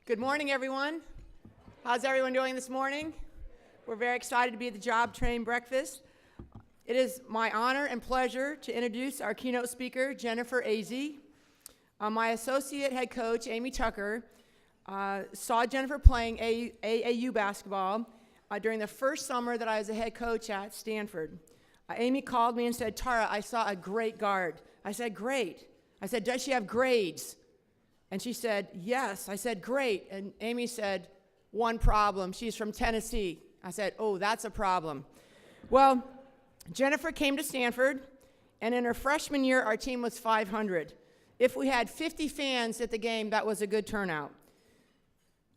Good morning, everyone. How's everyone doing this morning? We're very excited to be at the Job Train Breakfast. It is my honor and pleasure to introduce our keynote speaker, Jennifer Azzi. My associate head coach, Amy Tucker, saw Jennifer playing AAU basketball during the first summer that I was a head coach at Stanford. Amy called me and said, "Tara, I saw a great guard." I said, "Great." I said, "Does she have grades?" And she said, "Yes." I said, "Great." And Amy said, "One problem. She's from Tennessee." I said, "Oh, that's a problem." Well, Jennifer came to Stanford, and in her freshman year, our team was 500. If we had 50 fans at the game, that was a good turnout.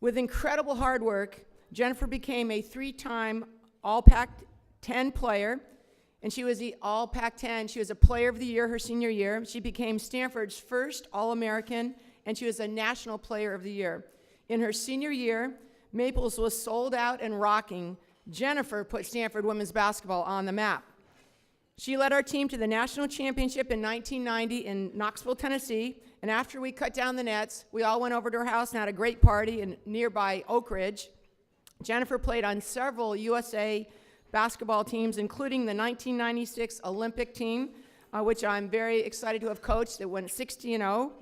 With incredible hard work, Jennifer became a 3-time All-Pac-10 player, and she was the All-Pac-10. She was a player of the year her senior year. She became Stanford's first All-American, and she was a national player of the year. In her senior year, Maples was sold out and rocking. Jennifer put Stanford women's basketball on the map. She led our team to the national championship in 1990 in Knoxville, Tennessee, and after we cut down the nets, we all went over to her house and had a great party in nearby Oak Ridge. Jennifer played on several USA basketball teams, including the 1996 Olympic team, which I'm very excited to have coached. It went 60-0.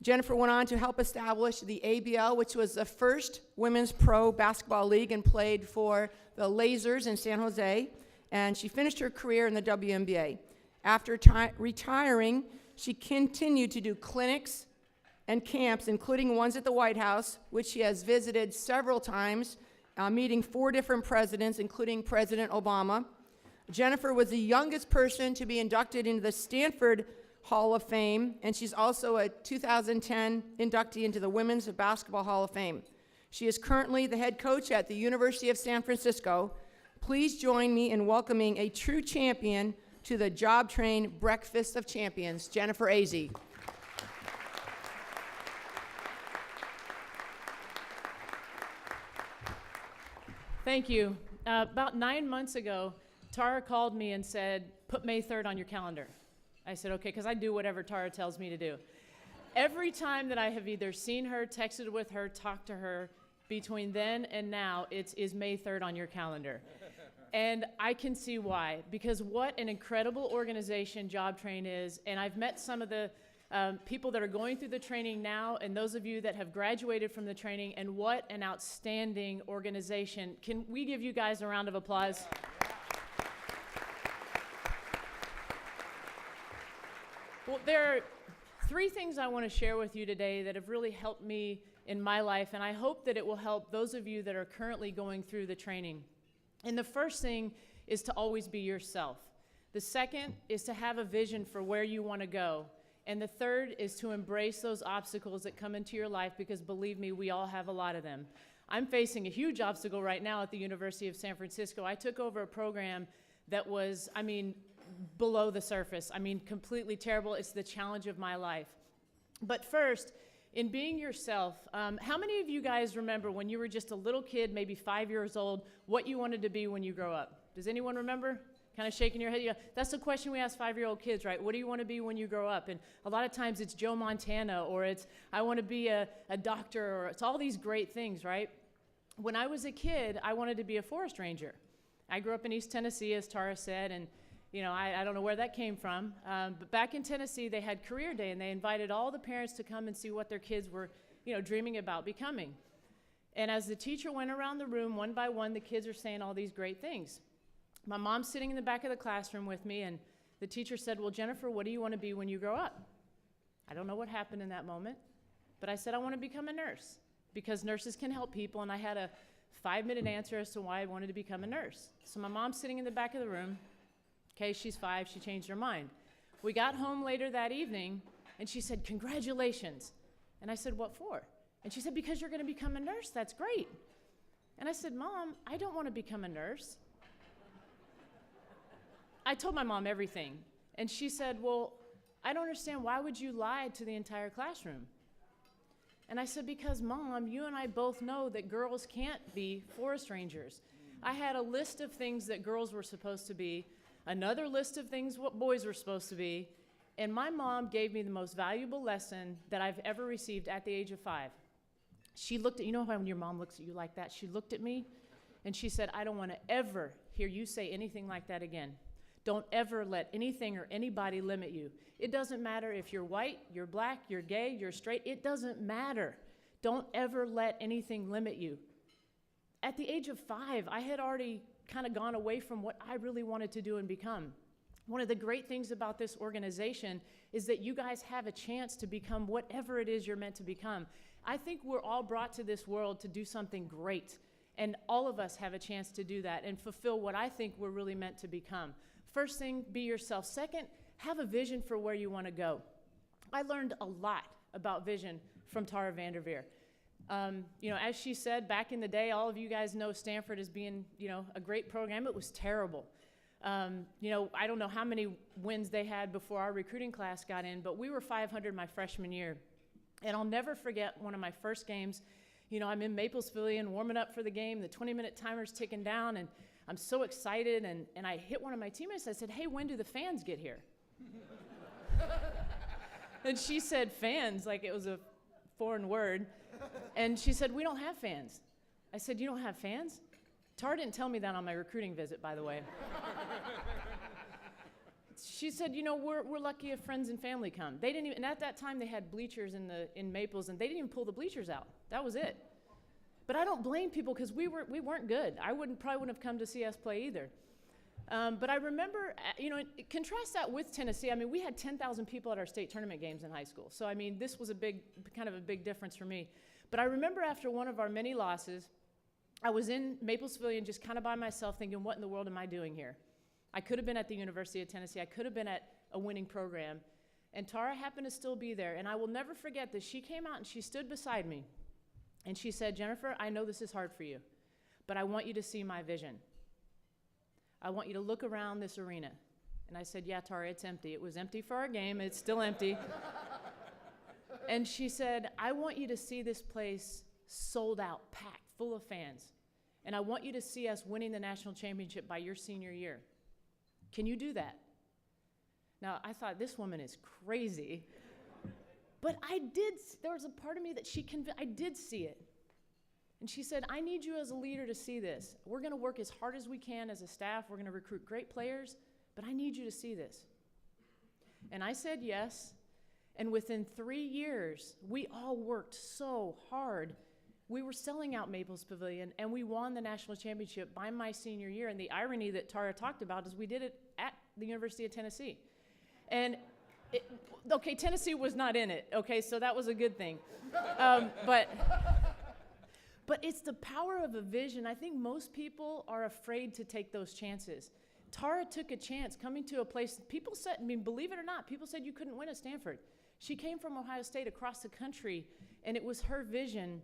Jennifer went on to help establish the ABL, which was the first women's pro basketball league, and played for the Lasers in San Jose, and she finished her career in the WNBA. After retiring, she continued to do clinics and camps, including ones at the White House, which she has visited several times, meeting 4 different presidents, including President Obama. Jennifer was the youngest person to be inducted into the Stanford Hall of Fame, and she's also a 2010 inductee into the Women's Basketball Hall of Fame. She is currently the head coach at the University of San Francisco. Please join me in welcoming a true champion to the Job Train Breakfast of Champions, Jennifer Azzi. Thank you. About 9 months ago, Tara called me and said, "Put May 3rd on your calendar." I said, "Okay," because I do whatever Tara tells me to do. Every time that I have either seen her, texted with her, talked to her, between then and now, is May 3rd on your calendar. And I can see why, because what an incredible organization Job Train is, and I've met some of the people that are going through the training now, and those of you that have graduated from the training, and what an outstanding organization. Can we give you guys a round of applause? Well, there are 3 things I want to share with you today that have really helped me in my life, and I hope that it will help those of you that are currently going through the training. And the first thing is to always be yourself. The second is to have a vision for where you want to go. And the third is to embrace those obstacles that come into your life, because believe me, we all have a lot of them. I'm facing a huge obstacle right now at the University of San Francisco. I took over a program that was, below the surface. Completely terrible. It's the challenge of my life. But first, in being yourself, how many of you guys remember when you were just a little kid, maybe 5 years old, what you wanted to be when you grow up? Does anyone remember? Kind of shaking your head. Yeah, that's the question we ask 5-year-old kids, right? What do you want to be when you grow up? And a lot of times it's Joe Montana, or it's I want to be a doctor, or it's all these great things, right? When I was a kid, I wanted to be a forest ranger. I grew up in East Tennessee, as Tara said, and I don't know where that came from, but back in Tennessee, they had Career Day, and they invited all the parents to come and see what their kids were, dreaming about becoming. And as the teacher went around the room, one by one, the kids are saying all these great things. My mom's sitting in the back of the classroom with me, and the teacher said, "Well, Jennifer, what do you want to be when you grow up?" I don't know what happened in that moment, but I said, "I want to become a nurse, because nurses can help people," and I had a 5-minute answer as to why I wanted to become a nurse. So my mom's sitting in the back of the room. Okay, she's 5, she changed her mind. We got home later that evening, and she said, "Congratulations." And I said, "What for?" And she said, "Because you're going to become a nurse, that's great." And I said, "Mom, I don't want to become a nurse." I told my mom everything, and she said, "Well, I don't understand, why would you lie to the entire classroom?" And I said, "Because Mom, you and I both know that girls can't be forest rangers." I had a list of things that girls were supposed to be, another list of things what boys were supposed to be, and my mom gave me the most valuable lesson that I've ever received at the age of 5. She looked at, you know how when your mom looks at you like that? She looked at me and she said, I don't want to ever hear you say anything like that again. Don't ever let anything or anybody limit you. It doesn't matter if you're white, you're black, you're gay, you're straight. It doesn't matter. Don't ever let anything limit you. At the age of 5, I had already kind of gone away from what I really wanted to do and become. One of the great things about this organization is that you guys have a chance to become whatever it is you're meant to become. I think we're all brought to this world to do something great, and all of us have a chance to do that and fulfill what I think we're really meant to become. First thing, be yourself. Second, have a vision for where you want to go. I learned a lot about vision from Tara Vanderveer. As she said, back in the day, all of you guys know Stanford as being, a great program. It was terrible. I don't know how many wins they had before our recruiting class got in, but we were 500 my freshman year. And I'll never forget one of my first games. I'm in Maples Pavilion warming up for the game. The 20-minute timer's ticking down, and I'm so excited. And I hit one of my teammates. I said, hey, when do the fans get here? And she said, fans, like it was a foreign word. And she said, we don't have fans. I said, you don't have fans? Tara didn't tell me that on my recruiting visit, by the way. She said, we're lucky if friends and family come. They didn't even, and at that time they had bleachers in Maples, and they didn't even pull the bleachers out. That was it. But I don't blame people because we weren't good. I probably wouldn't have come to see us play either. But I remember, contrast that with Tennessee. I mean, we had 10,000 people at our state tournament games in high school. So, I mean, this was a big difference for me. But I remember after one of our many losses, I was in Maples Pavilion just kind of by myself thinking, what in the world am I doing here? I could have been at the University of Tennessee. I could have been at a winning program. And Tara happened to still be there. And I will never forget this. She came out and she stood beside me. And she said, Jennifer, I know this is hard for you, but I want you to see my vision. I want you to look around this arena. And I said, yeah, Tara, it's empty. It was empty for our game. It's still empty. And she said, I want you to see this place sold out, packed, full of fans. And I want you to see us winning the national championship by your senior year. Can you do that? Now, I thought, this woman is crazy. But there was a part of me that I did see it. And she said, I need you as a leader to see this. We're going to work as hard as we can as a staff. We're going to recruit great players, but I need you to see this. And I said yes. And within 3 years, we all worked so hard. We were selling out Maples Pavilion, and we won the national championship by my senior year. And the irony that Tara talked about is we did it at the University of Tennessee. And Tennessee was not in it, so that was a good thing. But it's the power of a vision. I think most people are afraid to take those chances. Tara took a chance coming to a place, people said, believe it or not, people said you couldn't win at Stanford. She came from Ohio State across the country, and it was her vision.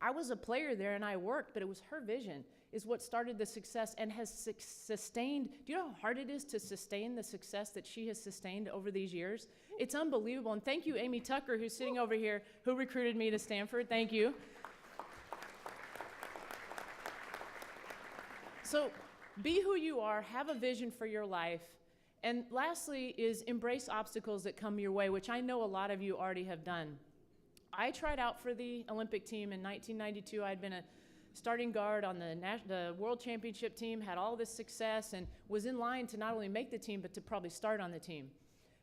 I was a player there, and I worked, but it was her vision is what started the success and has sustained. Do you know how hard it is to sustain the success that she has sustained over these years? It's unbelievable. And thank you, Amy Tucker, who's sitting over here, who recruited me to Stanford. Thank you. So be who you are, have a vision for your life. And lastly is embrace obstacles that come your way, which I know a lot of you already have done. I tried out for the Olympic team in 1992. I'd been a starting guard on the World Championship team, had all this success, and was in line to not only make the team, but to probably start on the team.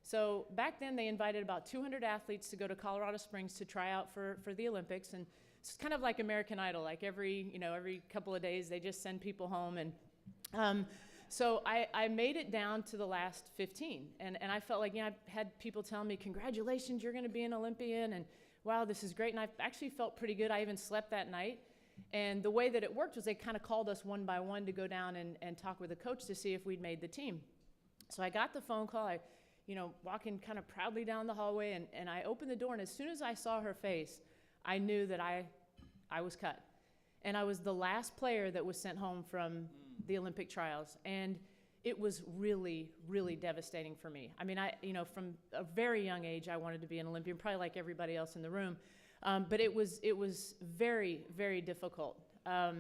So back then, they invited about 200 athletes to go to Colorado Springs to try out for the Olympics. And it's kind of like American Idol. Like every couple of days, they just send people home. And so I made it down to the last 15. And I felt like, I had people telling me, congratulations, you're going to be an Olympian. And wow, this is great. And I actually felt pretty good. I even slept that night. And the way that it worked was they kind of called us one by one to go down and talk with the coach to see if we'd made the team. So I got the phone call. I, walking kind of proudly down the hallway, and I opened the door. And as soon as I saw her face, I knew that I was cut. And I was the last player that was sent home from the Olympic trials. And it was really, really devastating for me. I mean, from a very young age, I wanted to be an Olympian, probably like everybody else in the room. But it was very, very difficult. I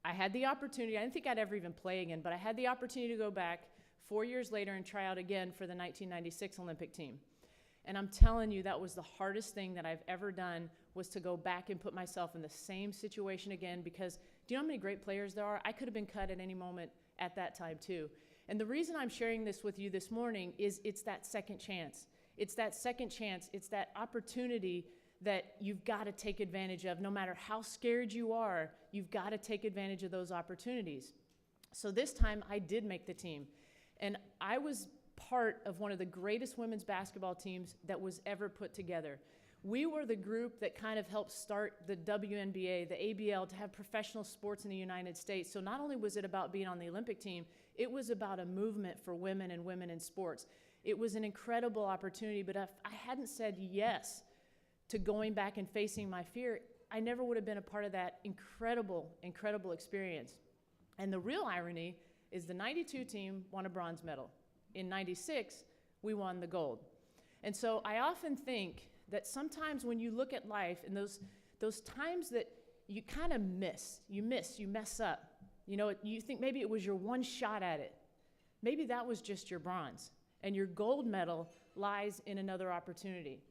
had the opportunity, I didn't think I'd ever even play again, but I had the opportunity to go back 4 years later and try out again for the 1996 Olympic team. And I'm telling you, that was the hardest thing that I've ever done, was to go back and put myself in the same situation again, because do you know how many great players there are? I could have been cut at any moment at that time too. And the reason I'm sharing this with you this morning is it's that second chance. It's that second chance. It's that opportunity that you've got to take advantage of. No matter how scared you are, you've got to take advantage of those opportunities. So this time I did make the team. And I was part of one of the greatest women's basketball teams that was ever put together. We were the group that kind of helped start the WNBA, the ABL, to have professional sports in the United States. So not only was it about being on the Olympic team, it was about a movement for women and women in sports. It was an incredible opportunity, but if I hadn't said yes to going back and facing my fear, I never would have been a part of that incredible, incredible experience. And the real irony is the 92 team won a bronze medal. In 96, we won the gold. And so I often think that sometimes when you look at life and those times that you kind of you mess up, you know, you think maybe it was your one shot at it. Maybe that was just your bronze, and your gold medal lies in another opportunity.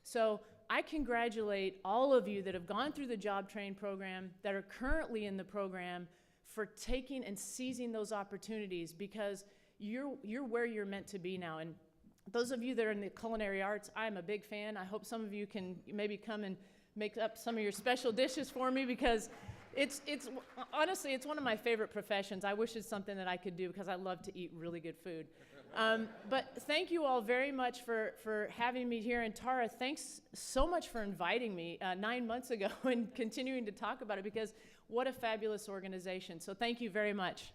So I congratulate all of you that have gone through the Job Train program, that are currently in the program, for taking and seizing those opportunities, because you're where you're meant to be now. And those of you that are in the culinary arts, I'm a big fan. I hope some of you can maybe come and make up some of your special dishes for me, because it's honestly, it's one of my favorite professions. I wish it's something that I could do, because I love to eat really good food. But thank you all very much for having me here. And Tara, thanks so much for inviting me 9 months ago and continuing to talk about it, because what a fabulous organization. So thank you very much.